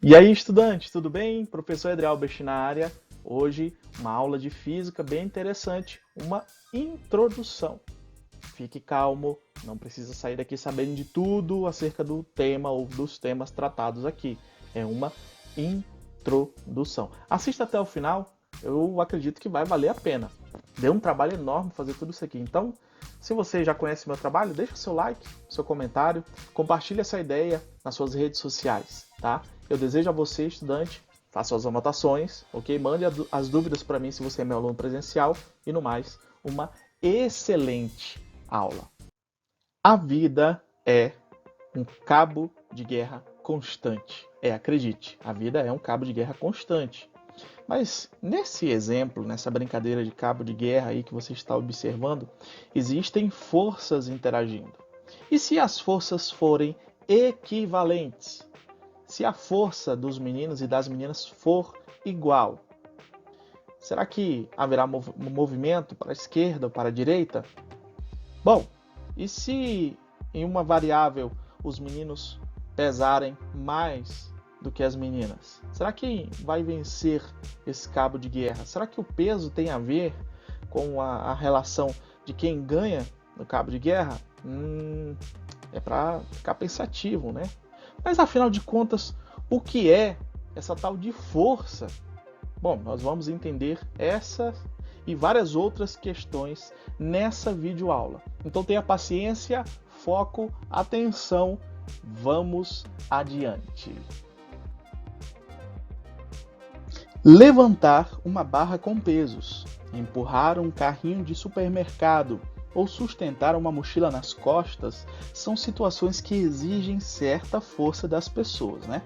E aí, estudante, tudo bem? Professor Edriel Albert na área. Hoje, uma aula de física bem interessante, uma introdução. Fique calmo, não precisa sair daqui sabendo de tudo acerca do tema ou dos temas tratados aqui. É uma introdução. Assista até o final, eu acredito que vai valer a pena. Deu um trabalho enorme fazer tudo isso aqui. Então, se você já conhece meu trabalho, deixa seu like, seu comentário, compartilhe essa ideia nas suas redes sociais, tá? Eu desejo a você, estudante, faça suas anotações, ok? Mande as dúvidas para mim se você é meu aluno presencial e no mais, uma excelente aula. A vida é um cabo de guerra constante. Acredite, a vida é um cabo de guerra constante. Mas nesse exemplo, nessa brincadeira de cabo de guerra aí que você está observando, existem forças interagindo. E se as forças forem equivalentes? Se a força dos meninos e das meninas for igual, será que haverá movimento para a esquerda ou para a direita? Bom, e se em uma variável os meninos pesarem mais do que as meninas? Será que vai vencer esse cabo de guerra? Será que o peso tem a ver com a relação de quem ganha no cabo de guerra? É para ficar pensativo, né? Mas afinal de contas, o que é essa tal de força? Bom, nós vamos entender essa e várias outras questões nessa videoaula. Então tenha paciência, foco, atenção, vamos adiante. Levantar uma barra com pesos, empurrar um carrinho de supermercado ou sustentar uma mochila nas costas são situações que exigem certa força das pessoas, né?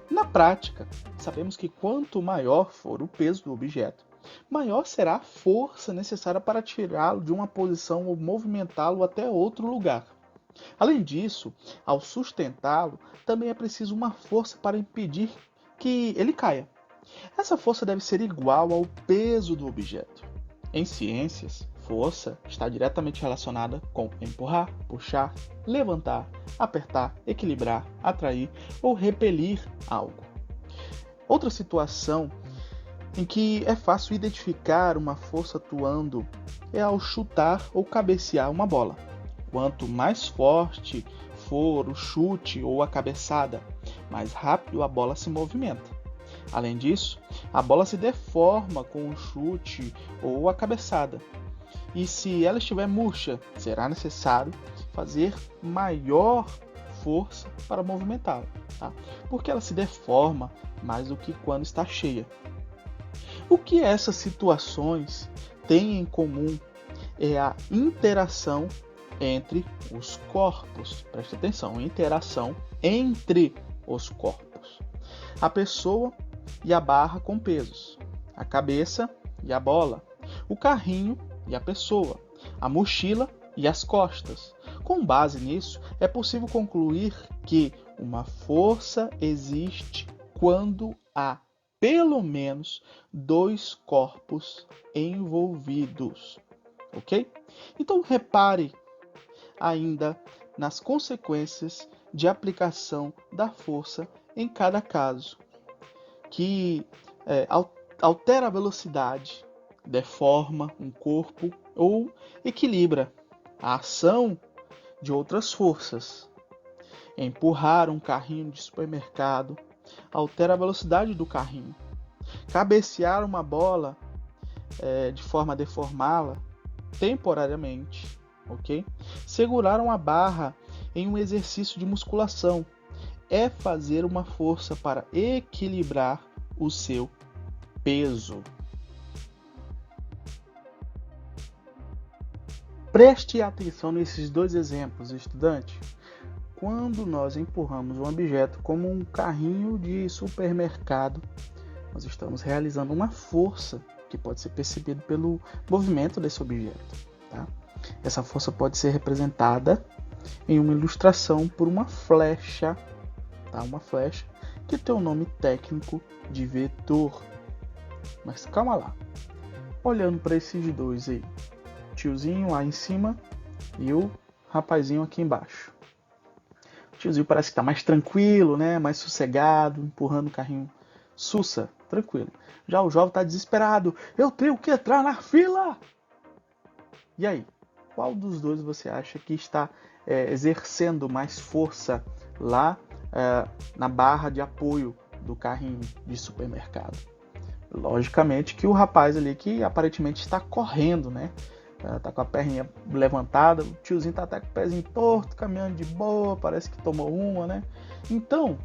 Na prática, sabemos que quanto maior for o peso do objeto, maior será a força necessária para tirá-lo de uma posição ou movimentá-lo até outro lugar. Além disso, ao sustentá-lo, também é preciso uma força para impedir que ele caia. Essa força deve ser igual ao peso do objeto. Em ciências, força está diretamente relacionada com empurrar, puxar, levantar, apertar, equilibrar, atrair ou repelir algo. Outra situação em que é fácil identificar uma força atuando é ao chutar ou cabecear uma bola. Quanto mais forte for o chute ou a cabeçada, mais rápido a bola se movimenta. Além disso, a bola se deforma com o chute ou a cabeçada. E se ela estiver murcha, será necessário fazer maior força para movimentá-la, tá? Porque ela se deforma mais do que quando está cheia. O que essas situações têm em comum é a interação entre os corpos. Preste atenção, interação entre os corpos. A pessoa e a barra com pesos, a cabeça e a bola, o carrinho e a pessoa, a mochila e as costas. Com base nisso, é possível concluir que uma força existe quando há pelo menos dois corpos envolvidos, ok? Então repare ainda nas consequências de aplicação da força em cada caso, que altera a velocidade, deforma um corpo ou equilibra a ação de outras forças. Empurrar um carrinho de supermercado altera a velocidade do carrinho. Cabecear uma bola de forma a deformá-la temporariamente, ok? Segurar uma barra em um exercício de musculação é fazer uma força para equilibrar o seu peso. Preste atenção nesses dois exemplos, estudante. Quando nós empurramos um objeto como um carrinho de supermercado, nós estamos realizando uma força que pode ser percebida pelo movimento desse objeto, tá? Essa força pode ser representada em uma ilustração por uma flecha, tá? Uma flecha que tem o nome técnico de vetor. Mas calma lá, olhando para esses dois aí, tiozinho lá em cima e o rapazinho aqui embaixo. O tiozinho parece que tá mais tranquilo, né? Mais sossegado, empurrando o carrinho sussa, tranquilo. Já o jovem tá desesperado. Eu tenho que entrar na fila! E aí? Qual dos dois você acha que está exercendo mais força lá na barra de apoio do carrinho de supermercado? Logicamente que o rapaz ali que aparentemente está correndo, né? Tá com a perninha levantada, o tiozinho tá até com o pezinho torto, caminhando de boa, parece que tomou uma, né? Então,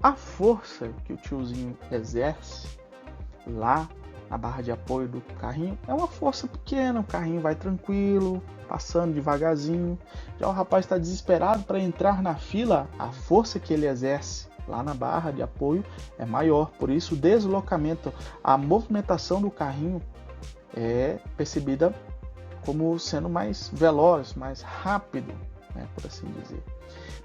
a força que o tiozinho exerce lá na barra de apoio do carrinho é uma força pequena, o carrinho vai tranquilo, passando devagarzinho. Já o rapaz está desesperado para entrar na fila, a força que ele exerce lá na barra de apoio é maior, por isso o deslocamento, a movimentação do carrinho é percebida como sendo mais veloz, mais rápido, né, por assim dizer.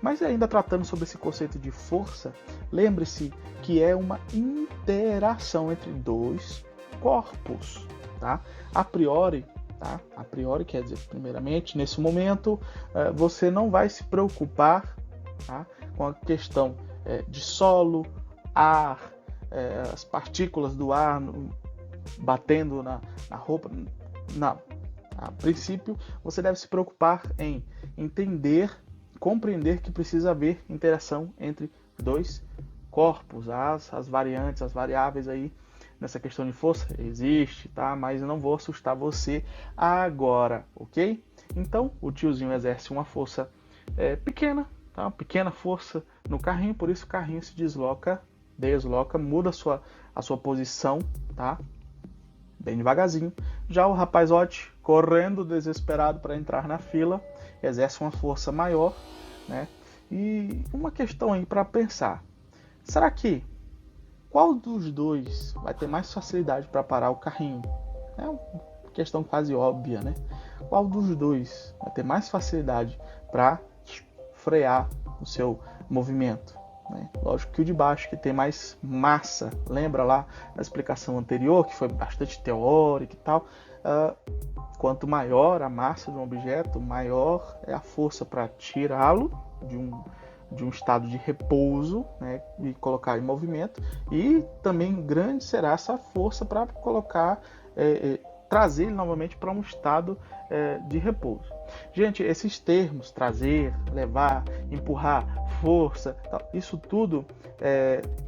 Mas ainda tratando sobre esse conceito de força, lembre-se que é uma interação entre dois corpos, tá? A priori, quer dizer, primeiramente, nesse momento, você não vai se preocupar, tá, com a questão de solo, ar, as partículas do ar batendo na roupa. Não. A princípio, você deve se preocupar em entender, compreender que precisa haver interação entre dois corpos. As variantes, as variáveis aí nessa questão de força existe, tá? Mas eu não vou assustar você agora, ok? Então, o tiozinho exerce uma força pequena, tá? Uma pequena força no carrinho, por isso o carrinho se desloca, muda a sua posição, tá? Bem devagarzinho. Já o rapazote, correndo desesperado para entrar na fila, exerce uma força maior, né? E uma questão aí para pensar. Será que qual dos dois vai ter mais facilidade para parar o carrinho? É uma questão quase óbvia, né? Qual dos dois vai ter mais facilidade para frear o seu movimento? Né? Lógico que o de baixo, que tem mais massa. Lembra lá da explicação anterior, que foi bastante teórica e tal? Quanto maior a massa de um objeto, maior é a força para tirá-lo de um estado de repouso, né, e colocar em movimento, e também grande será essa força para colocar, trazer ele novamente para um estado de repouso. Gente, esses termos, trazer, levar, empurrar, força, isso tudo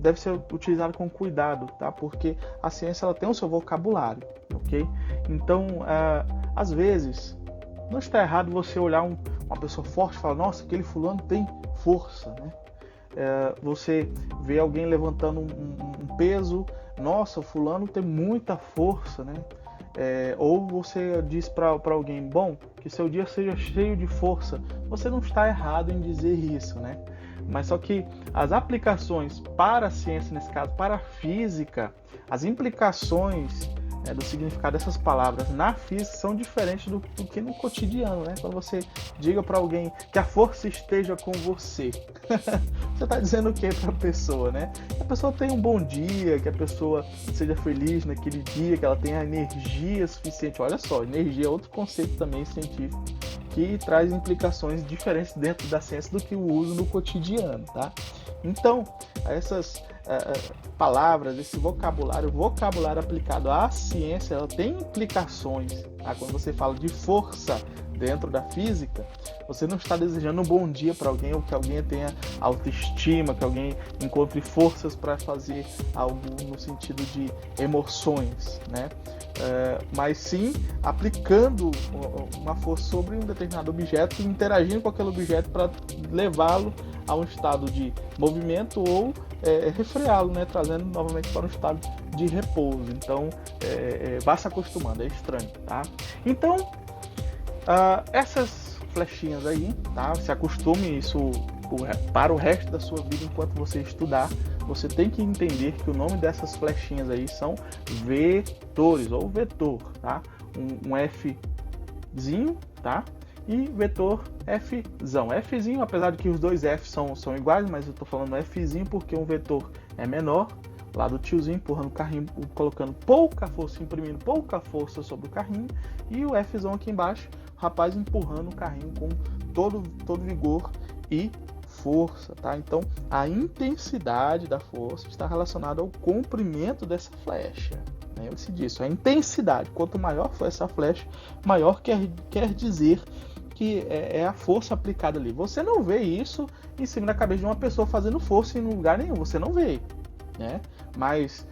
deve ser utilizado com cuidado, tá? Porque a ciência ela tem o seu vocabulário, ok? Então, às vezes, não está errado você olhar uma pessoa forte e falar, nossa, aquele fulano tem força, né? Você vê alguém levantando um peso, nossa, o fulano tem muita força, né? Ou você diz para alguém, bom, que seu dia seja cheio de força. Você não está errado em dizer isso, né? Mas só que as aplicações para a ciência, nesse caso, para a física, as implicações do significado dessas palavras na física são diferentes do que no cotidiano, né? Quando você diga para alguém que a força esteja com você, você está dizendo o que para a pessoa, né? Que a pessoa tenha um bom dia, que a pessoa seja feliz naquele dia, que ela tenha energia suficiente. Olha só, energia é outro conceito também científico que traz implicações diferentes dentro da ciência do que o uso no cotidiano, tá? Então, essas palavras, esse vocabulário aplicado à ciência, ela tem implicações, tá? Quando você fala de força dentro da física, você não está desejando um bom dia para alguém, ou que alguém tenha autoestima, que alguém encontre forças para fazer algo no sentido de emoções, né? Mas sim aplicando uma força sobre um determinado objeto, interagindo com aquele objeto para levá-lo a um estado de movimento ou refreá-lo, né? Trazendo novamente para um estado de repouso. Então, vá se acostumando, é estranho, tá? Então, essas flechinhas aí, tá? Se acostume isso para o resto da sua vida enquanto você estudar. Você tem que entender que o nome dessas flechinhas aí são vetores ou vetor, tá? Um Fzinho, tá? E vetor Fzão. Fzinho, apesar de que os dois F são iguais, mas eu estou falando Fzinho porque um vetor é menor, lá do tiozinho empurrando o carrinho, colocando pouca força, imprimindo pouca força sobre o carrinho, e o Fzão aqui embaixo, o rapaz empurrando o carrinho com todo vigor e força, tá? Então, a intensidade da força está relacionada ao comprimento dessa flecha. Lembre-se disso, a intensidade. Quanto maior for essa flecha, maior quer dizer que é a força aplicada ali. Você não vê isso em cima da cabeça de uma pessoa fazendo força em lugar nenhum, você não vê, né? Mas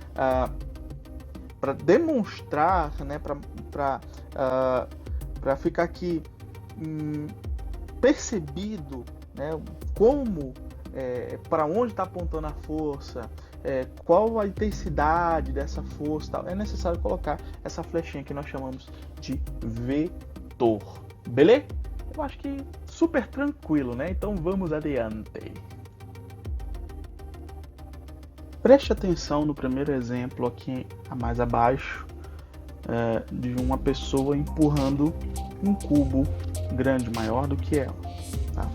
para demonstrar, né, para ficar aqui percebido, né, como, para onde está apontando a força, qual a intensidade dessa força, tal, é necessário colocar essa flechinha que nós chamamos de vetor. Beleza? Eu acho que super tranquilo, né? Então vamos adiante. Preste atenção no primeiro exemplo aqui mais abaixo, de uma pessoa empurrando um cubo grande, maior do que ela. Tá?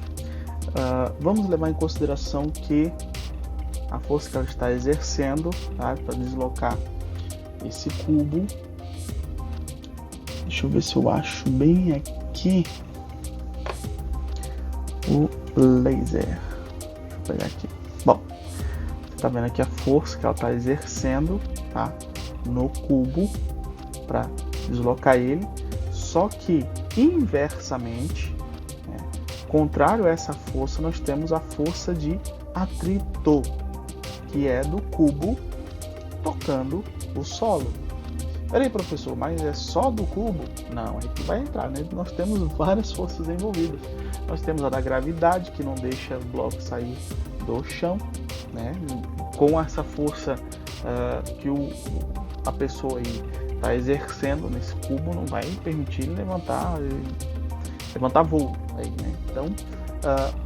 Vamos levar em consideração que a força que ela está exercendo, tá, para deslocar esse cubo. Deixa eu ver se eu acho bem aqui o laser. Deixa eu pegar aqui. Bom, você está vendo aqui a força que ela está exercendo, tá, no cubo para deslocar ele. Só que inversamente, né, contrário a essa força, nós temos a força de atrito, que é do cubo tocando o solo. Peraí, professor, mas é só do cubo? Não, aí que vai entrar, né? Nós temos várias forças envolvidas. Nós temos a da gravidade, que não deixa o bloco sair do chão, né? Com essa força que a pessoa aí está exercendo nesse cubo, não vai permitir ele levantar voo aí, né? Então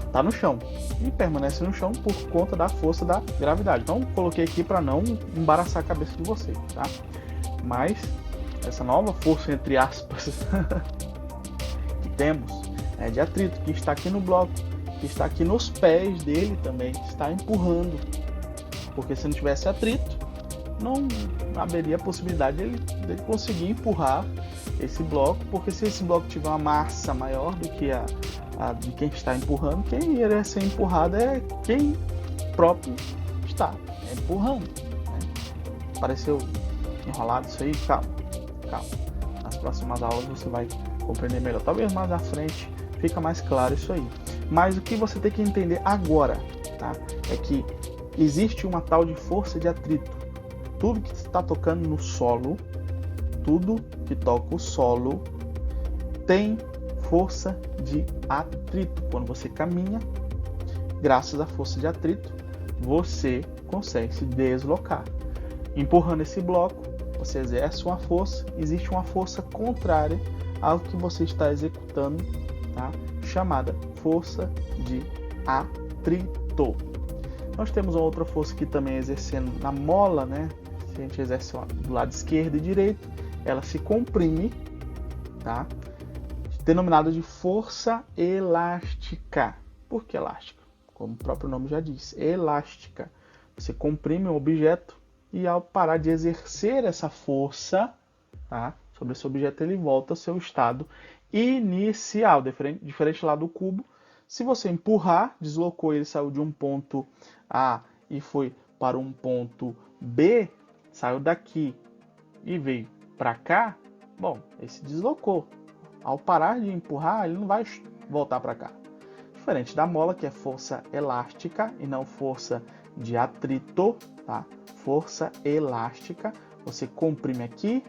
está no chão e permanece no chão por conta da força da gravidade. Então coloquei aqui para não embaraçar a cabeça de vocês, tá? Mas essa nova força, entre aspas, que temos é de atrito, que está aqui no bloco, que está aqui nos pés dele também, que está empurrando. Porque se não tivesse atrito, não haveria a possibilidade dele conseguir empurrar esse bloco, porque se esse bloco tiver uma massa maior do que a de quem está empurrando, quem iria ser empurrado é quem próprio está empurrando, né? Pareceu enrolado isso aí? Calma. Nas próximas aulas você vai compreender melhor. Talvez mais à frente fica mais claro isso aí. Mas o que você tem que entender agora, tá, é que existe uma tal de força de atrito. Tudo que está tocando no solo, tudo que toca o solo tem força de atrito. Quando você caminha, graças à força de atrito, você consegue se deslocar. Empurrando esse bloco, você exerce uma força, existe uma força contrária ao que você está executando, tá? Chamada força de atrito. Nós temos uma outra força que também é exercendo na mola, né? Se a gente exerce do lado esquerdo e direito, ela se comprime, tá? Denominada de força elástica. Por que elástica? Como o próprio nome já diz, elástica. Você comprime um objeto e ao parar de exercer essa força, tá, sobre esse objeto, ele volta ao seu estado inicial, diferente lá do cubo. Se você empurrar, deslocou ele, saiu de um ponto A e foi para um ponto B, saiu daqui e veio para cá, bom, ele se deslocou. Ao parar de empurrar, ele não vai voltar para cá. Diferente da mola, que é força elástica e não força de atrito, tá? Força elástica, você comprime aqui,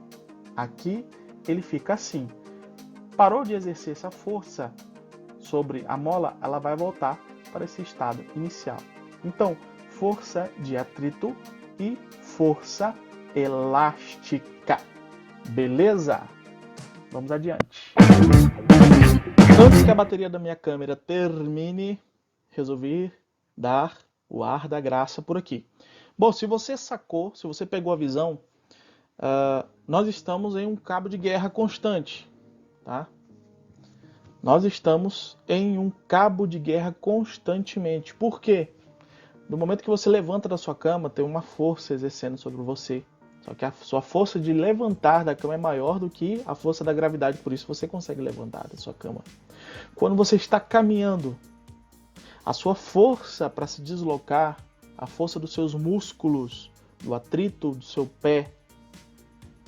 ele fica assim. Parou de exercer essa força sobre a mola, ela vai voltar para esse estado inicial. Então, força de atrito e força elástica. Beleza? Vamos adiante. Antes que a bateria da minha câmera termine, resolvi dar o ar da graça por aqui. Bom, se você sacou, se você pegou a visão, nós estamos em um cabo de guerra constante, tá? Nós estamos em um cabo de guerra constantemente. Por quê? No momento que você levanta da sua cama, tem uma força exercendo sobre você. Só que a sua força de levantar da cama é maior do que a força da gravidade, por isso você consegue levantar da sua cama. Quando você está caminhando, A sua força para se deslocar, a força dos seus músculos, do atrito do seu pé,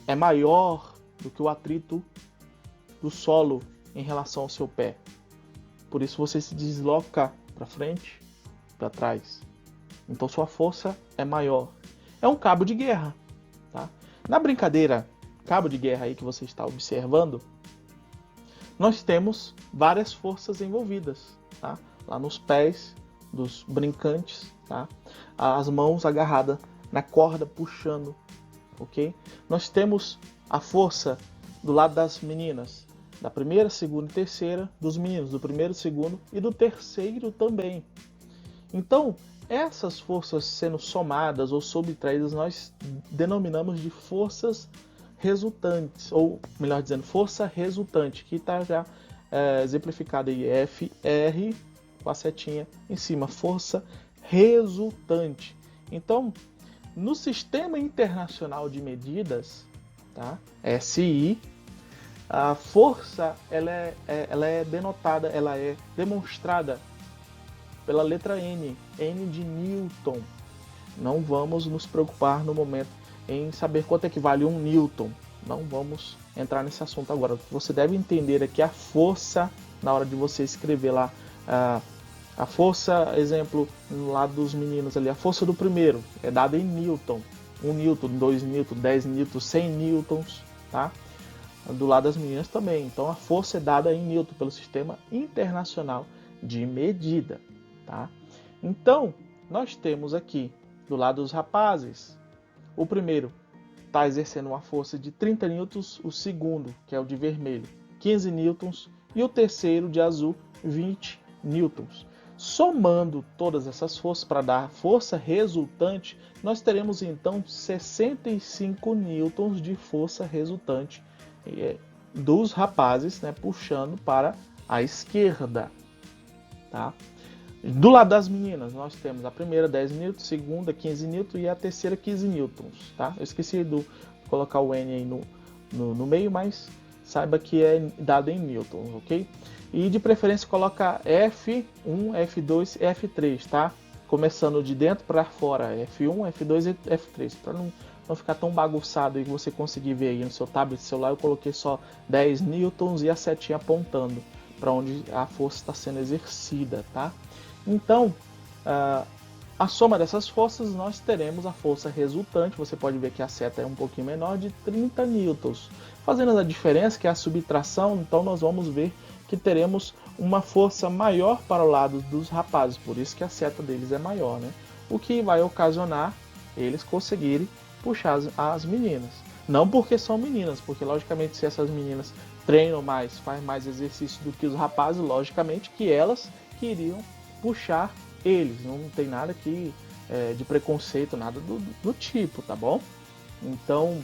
é maior do que o atrito do solo em relação ao seu pé. Por isso você se desloca para frente, para trás. Então sua força é maior. É um cabo de guerra. Tá? Na brincadeira cabo de guerra aí que você está observando, nós temos várias forças envolvidas. Tá? Lá nos pés dos brincantes, tá? As mãos agarradas na corda puxando. Okay? Nós temos a força do lado das meninas, da primeira, segunda e terceira, dos meninos, do primeiro, segundo e do terceiro também. Então, essas forças sendo somadas ou subtraídas, nós denominamos de forças resultantes, ou melhor dizendo, força resultante, que está já exemplificada aí, FR, com a setinha em cima, força resultante. Então, no Sistema Internacional de Medidas, tá? SI, a força ela é denotada, ela é demonstrada pela letra N, N de Newton. Não vamos nos preocupar no momento em saber quanto equivale um Newton. Não vamos entrar nesse assunto agora. O que você deve entender é que a força, na hora de você escrever lá, a força, exemplo, no lado dos meninos ali, a força do primeiro é dada em Newton. 1 Newton, 2 Newton, 10 Newton, 100 Newtons, tá? Do lado das meninas também. Então a força é dada em Newton pelo Sistema Internacional de Medida. Tá? Então, nós temos aqui, do lado dos rapazes, o primeiro está exercendo uma força de 30 newtons, o segundo, que é o de vermelho, 15 newtons, e o terceiro, de azul, 20 newtons. Somando todas essas forças para dar a força resultante, nós teremos então 65 newtons de força resultante dos rapazes, né, puxando para a esquerda. Tá? Do lado das meninas, nós temos a primeira 10 newtons, a segunda 15 newtons e a terceira 15 newtons. Tá? Eu esqueci de colocar o N aí no meio, mas saiba que é dado em newtons, ok? E de preferência coloca F1, F2 e F3, tá? Começando de dentro para fora, F1, F2 e F3, para não ficar tão bagunçado e você conseguir ver aí no seu tablet celular. Eu coloquei só 10 newtons e a setinha apontando para onde a força está sendo exercida, tá? Então, a soma dessas forças, nós teremos a força resultante. Você pode ver que a seta é um pouquinho menor, de 30 newtons. Fazendo a diferença, que é a subtração, então nós vamos ver que teremos uma força maior para o lado dos rapazes, por isso que a seta deles é maior, né? O que vai ocasionar eles conseguirem puxar as meninas. Não porque são meninas, porque logicamente se essas meninas treinam mais, fazem mais exercício do que os rapazes, logicamente que elas queriam puxar eles. Não tem nada aqui de preconceito, nada do tipo, tá bom? Então,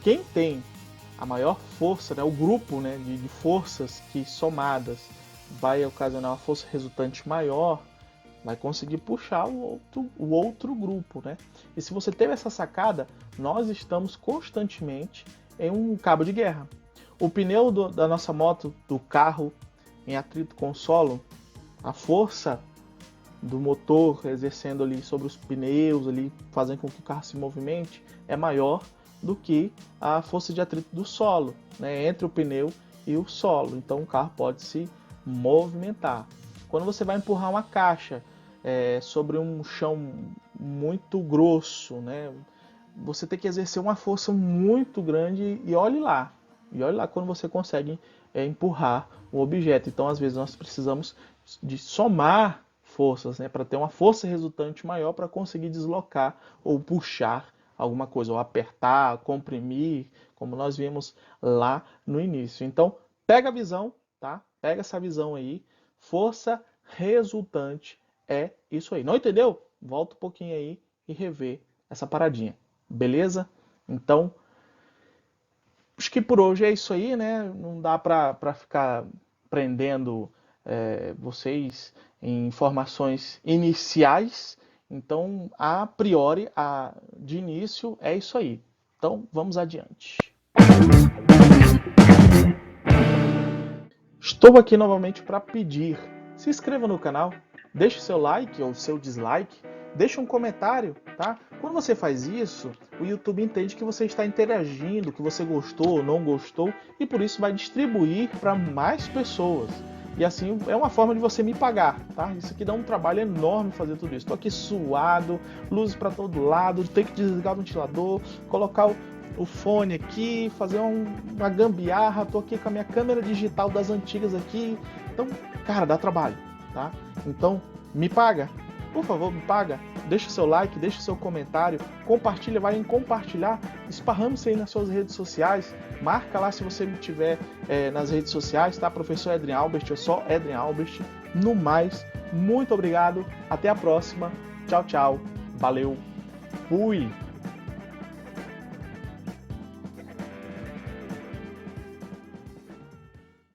quem tem a maior força, né, o grupo, né, de forças que somadas vai ocasionar uma força resultante maior, vai conseguir puxar o outro grupo, né? E se você teve essa sacada, nós estamos constantemente em um cabo de guerra. O pneu da nossa moto, do carro, em atrito com o solo, a força do motor exercendo ali sobre os pneus, ali, fazendo com que o carro se movimente, é maior do que a força de atrito do solo, né, entre o pneu e o solo. Então o carro pode se movimentar. Quando você vai empurrar uma caixa sobre um chão muito grosso, né, você tem que exercer uma força muito grande e olhe lá quando você consegue empurrar o objeto. Então às vezes nós precisamos de somar forças, né, para ter uma força resultante maior para conseguir deslocar ou puxar alguma coisa, ou apertar, comprimir, como nós vimos lá no início. Então, pega a visão, tá? Pega essa visão aí. Força resultante é isso aí. Não entendeu? Volta um pouquinho aí e revê essa paradinha. Beleza? Então, acho que por hoje é isso aí, né? Não dá para ficar prendendo vocês em informações iniciais. Então, a priori, de início, é isso aí. Então, vamos adiante. Estou aqui novamente para pedir se inscreva no canal, deixe seu like ou seu dislike, deixe um comentário, tá? Quando você faz isso, o YouTube entende que você está interagindo, que você gostou ou não gostou, e por isso vai distribuir para mais pessoas. E assim é uma forma de você me pagar, tá? Isso aqui dá um trabalho enorme fazer tudo isso. Estou aqui suado, luzes para todo lado, tenho que desligar o ventilador, colocar o fone aqui, fazer uma gambiarra. Estou aqui com a minha câmera digital das antigas aqui. Então, cara, dá trabalho, tá? Então, me paga. Por favor, me paga. Deixa o seu like, deixa o seu comentário, compartilha, vai em compartilhar, esparrame isso aí nas suas redes sociais, marca lá se você me tiver nas redes sociais, tá? Professor Edrian Albert, eu sou Edrian Albert. No mais, muito obrigado, até a próxima, tchau, tchau, valeu, fui!